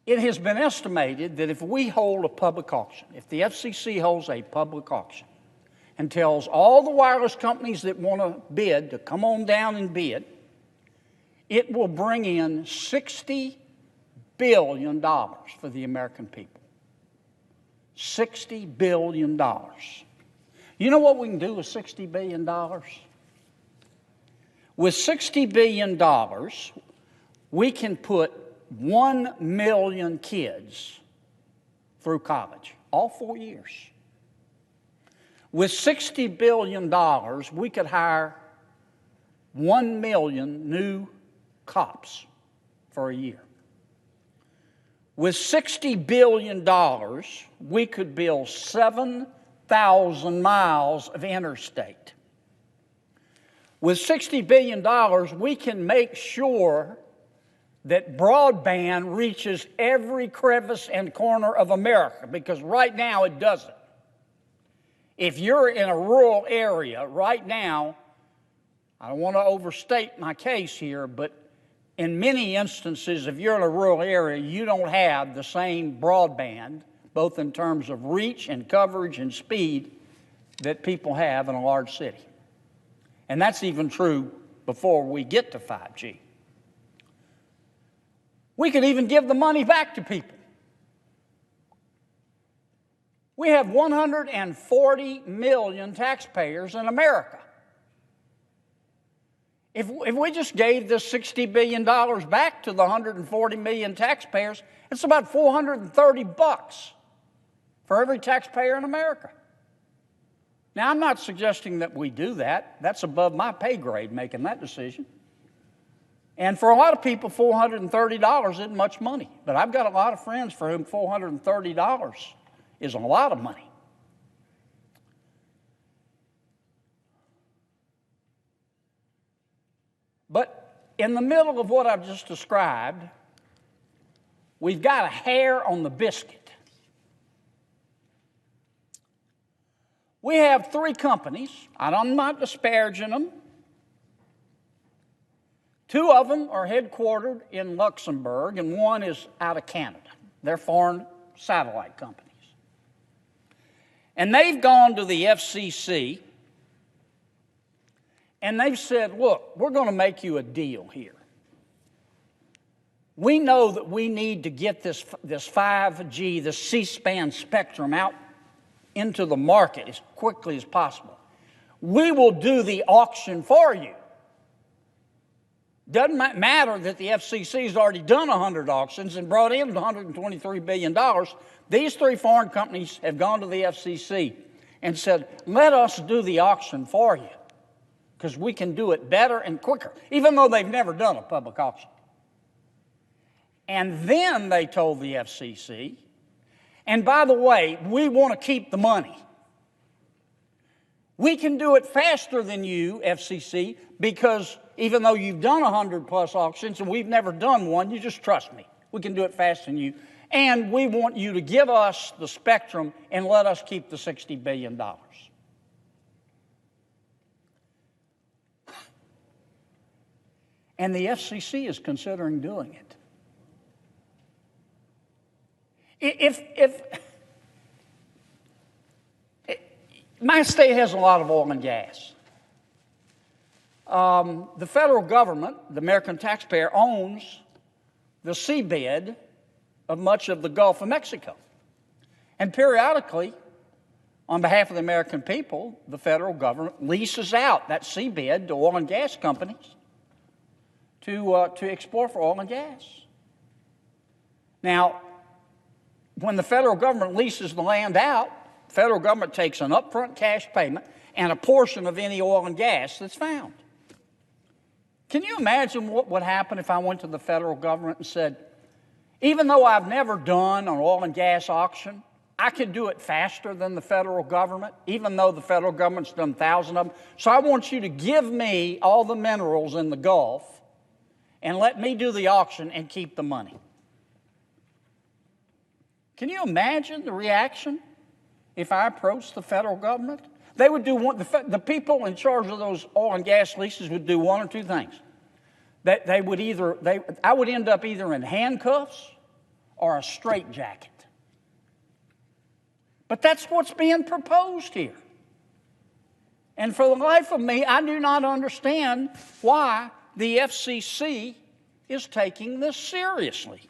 It has been estimated that if we hold a public auction, if the FCC holds a public auction and tells all the wireless companies that want to bid to come on down and bid, it will bring in $60 billion for the American people. $60 billion. You know what we can do with $60 billion? With $60 billion, we can put 1 million kids through college, all 4 years. With $60 billion, we could hire 1 million new cops for a year. With $60 billion, we could build 7,000 miles of interstate. With $60 billion, we can make sure that broadband reaches every crevice and corner of America, because right now it doesn't. If you're in a rural area right now, I don't want to overstate my case here, but in many instances, if you're in a rural area, you don't have the same broadband, both in terms of reach and coverage and speed, that people have in a large city. And that's even true before we get to 5G. We could even give the money back to people. We have 140 million taxpayers in America. If we just gave this $60 billion back to the 140 million taxpayers, it's about $430 for every taxpayer in America. Now, I'm not suggesting that we do that. That's above my pay grade, making that decision. And for a lot of people, $430 isn't much money. But I've got a lot of friends for whom $430 is a lot of money. But in the middle of what I've just described, we've got a hair on the biscuit. We have 3 companies. I'm not disparaging them. 2 of them are headquartered in Luxembourg, and 1 is out of Canada. They're foreign satellite companies. And they've gone to the FCC, and they've said, look, we're going to make you a deal here. We know that we need to get this 5G, the C-SPAN spectrum out into the market as quickly as possible. We will do the auction for you. Doesn't matter that the FCC has already done 100 auctions and brought in $123 billion. These 3 foreign companies have gone to the FCC and said, let us do the auction for you, because we can do it better and quicker, even though they've never done a public auction. And then they told the FCC, and by the way, we want to keep the money. We can do it faster than you, FCC, because even though you've done 100-plus auctions and we've never done one, you just trust me. We can do it faster than you. And we want you to give us the spectrum and let us keep the $60 billion. And the FCC is considering doing it. My state has a lot of oil and gas. The federal government, the American taxpayer, owns the seabed of much of the Gulf of Mexico. And periodically, on behalf of the American people, the federal government leases out that seabed to oil and gas companies to explore for oil and gas. Now, when the federal government leases the land out, the federal government takes an upfront cash payment and a portion of any oil and gas that's found. Can you imagine what would happen if I went to the federal government and said, even though I've never done an oil and gas auction, I could do it faster than the federal government, even though the federal government's done thousands of them. So I want you to give me all the minerals in the Gulf and let me do the auction and keep the money. Can you imagine the reaction if I approached the federal government? They would do one. The people in charge of those oil and gas leases would do one or two things. I would end up either in handcuffs or a straitjacket. But that's what's being proposed here. And for the life of me, I do not understand why the FCC is taking this seriously.